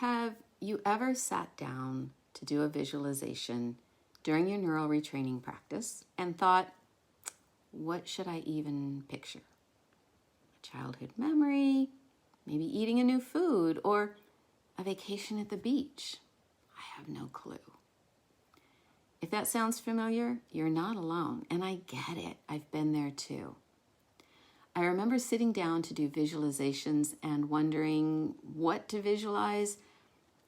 Have you ever sat down to do a visualization during your neural retraining practice and thought, what should I even picture? A childhood memory, maybe eating a new food, or a vacation at the beach? I have no clue. If that sounds familiar, you're not alone, and I get it. I've been there too. I remember sitting down to do visualizations and wondering what to visualize,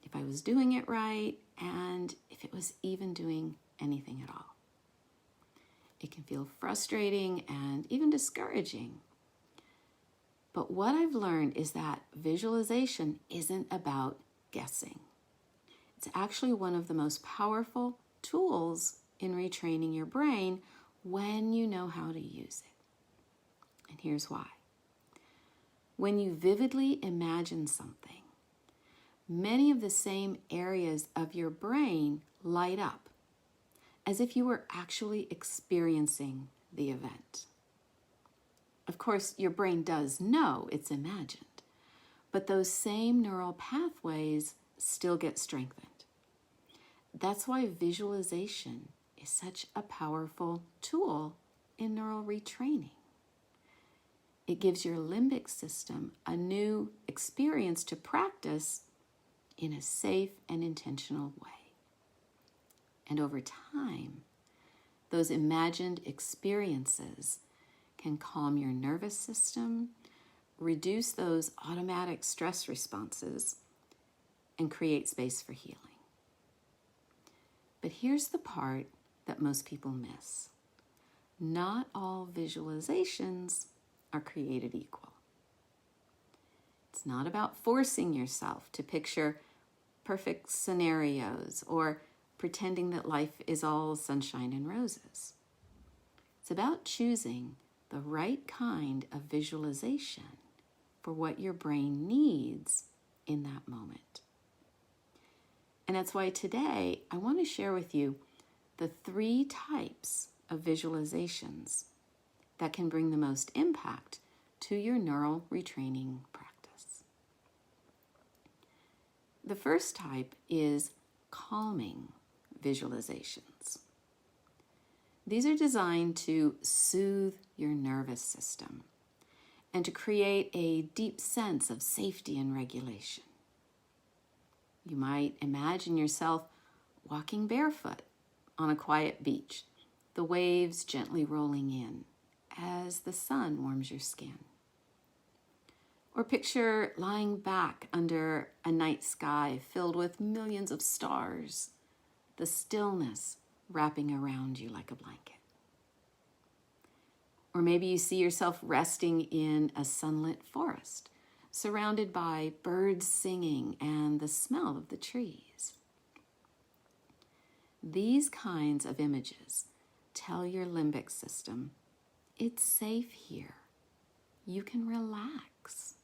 if I was doing it right, and if it was even doing anything at all. It can feel frustrating and even discouraging. But what I've learned is that visualization isn't about guessing. It's actually one of the most powerful tools in retraining your brain when you know how to use it. And here's why. When you vividly imagine something, many of the same areas of your brain light up, as if you were actually experiencing the event. Of course, your brain does know it's imagined, but those same neural pathways still get strengthened. That's why visualization is such a powerful tool in neural retraining. It gives your limbic system a new experience to practice in a safe and intentional way. And over time, those imagined experiences can calm your nervous system, reduce those automatic stress responses, and create space for healing. But here's the part that most people miss. Not all visualizations are created equal. It's not about forcing yourself to picture perfect scenarios or pretending that life is all sunshine and roses. It's about choosing the right kind of visualization for what your brain needs in that moment. And that's why today I want to share with you the 3 types of visualizations that can bring the most impact to your neural retraining practice. The first type is calming visualizations. These are designed to soothe your nervous system and to create a deep sense of safety and regulation. You might imagine yourself walking barefoot on a quiet beach, the waves gently rolling in as the sun warms your skin. Or picture lying back under a night sky filled with millions of stars, the stillness wrapping around you like a blanket. Or maybe you see yourself resting in a sunlit forest, surrounded by birds singing and the smell of the trees. These kinds of images tell your limbic system, it's safe here. You can relax.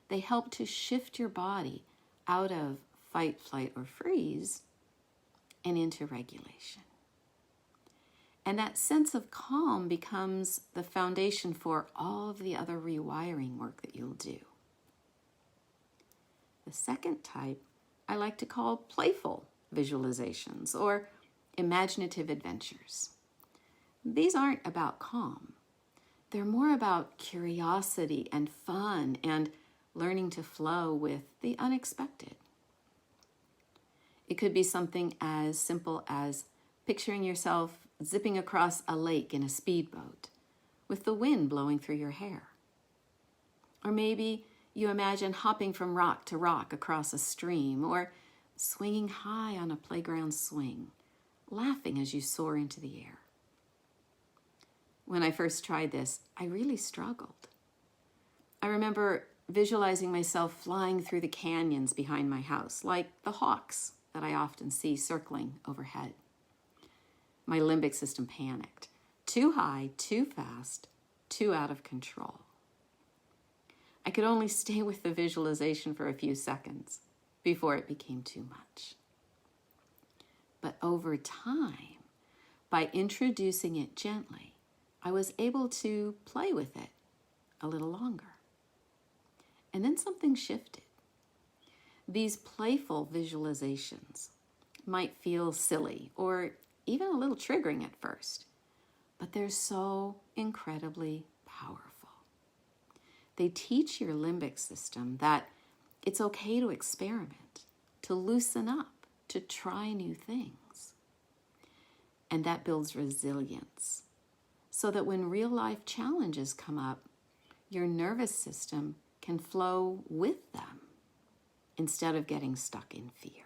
They help to shift your body out of fight, flight, or freeze and into regulation. And that sense of calm becomes the foundation for all of the other rewiring work that you'll do. The second type I like to call playful visualizations or imaginative adventures. These aren't about calm. They're more about curiosity and fun and learning to flow with the unexpected. It could be something as simple as picturing yourself zipping across a lake in a speedboat with the wind blowing through your hair. Or maybe you imagine hopping from rock to rock across a stream or swinging high on a playground swing, laughing as you soar into the air. When I first tried this, I really struggled. I remember visualizing myself flying through the canyons behind my house, like the hawks that I often see circling overhead. My limbic system panicked. Too high, too fast, too out of control. I could only stay with the visualization for a few seconds before it became too much. But over time, by introducing it gently, I was able to play with it a little longer. And then something shifted. These playful visualizations might feel silly or even a little triggering at first, but they're so incredibly powerful. They teach your limbic system that it's okay to experiment, to loosen up, to try new things. And that builds resilience so that when real life challenges come up, your nervous system can flow with them instead of getting stuck in fear.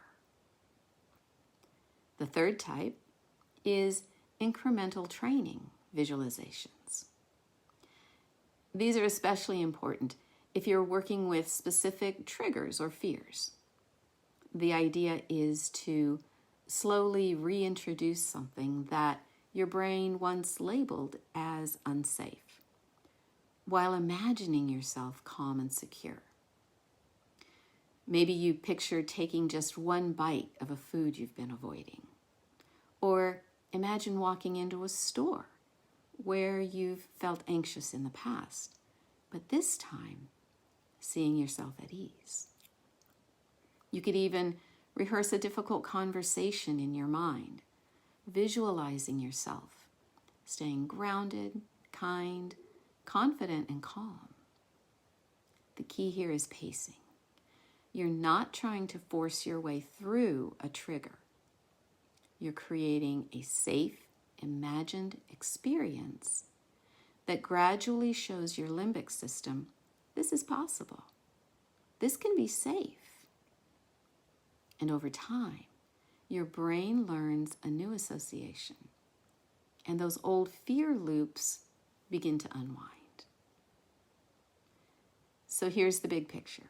The third type is incremental training visualizations. These are especially important if you're working with specific triggers or fears. The idea is to slowly reintroduce something that your brain once labeled as unsafe, while imagining yourself calm and secure. Maybe you picture taking just one bite of a food you've been avoiding. Or imagine walking into a store where you've felt anxious in the past, but this time seeing yourself at ease. You could even rehearse a difficult conversation in your mind, visualizing yourself, staying grounded, kind, confident, and calm. The key here is pacing. You're not trying to force your way through a trigger. You're creating a safe, imagined experience that gradually shows your limbic system this is possible. This can be safe. And over time, your brain learns a new association, and those old fear loops begin to unwind. So here's the big picture.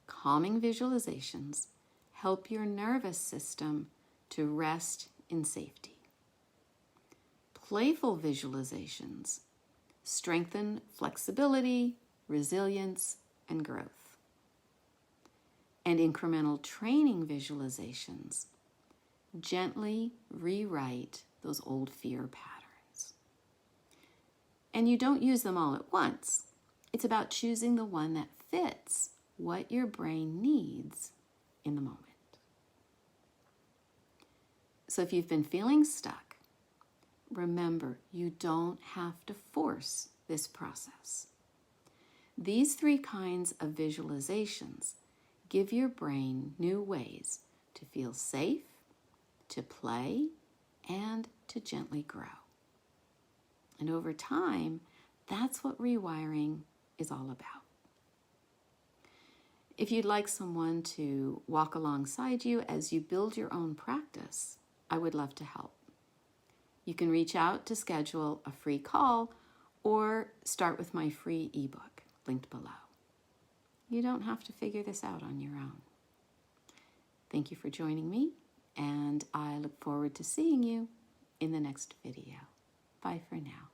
Calming visualizations help your nervous system to rest in safety. Playful visualizations strengthen flexibility, resilience, and growth. And incremental training visualizations gently rewrite those old fear patterns. And you don't use them all at once. It's about choosing the one that fits what your brain needs in the moment. So if you've been feeling stuck, remember, you don't have to force this process. These 3 kinds of visualizations give your brain new ways to feel safe, to play, and to gently grow. And over time, that's what rewiring is all about. If you'd like someone to walk alongside you as you build your own practice, I would love to help. You can reach out to schedule a free call or start with my free ebook linked below. You don't have to figure this out on your own. Thank you for joining me, and I look forward to seeing you in the next video. Bye for now.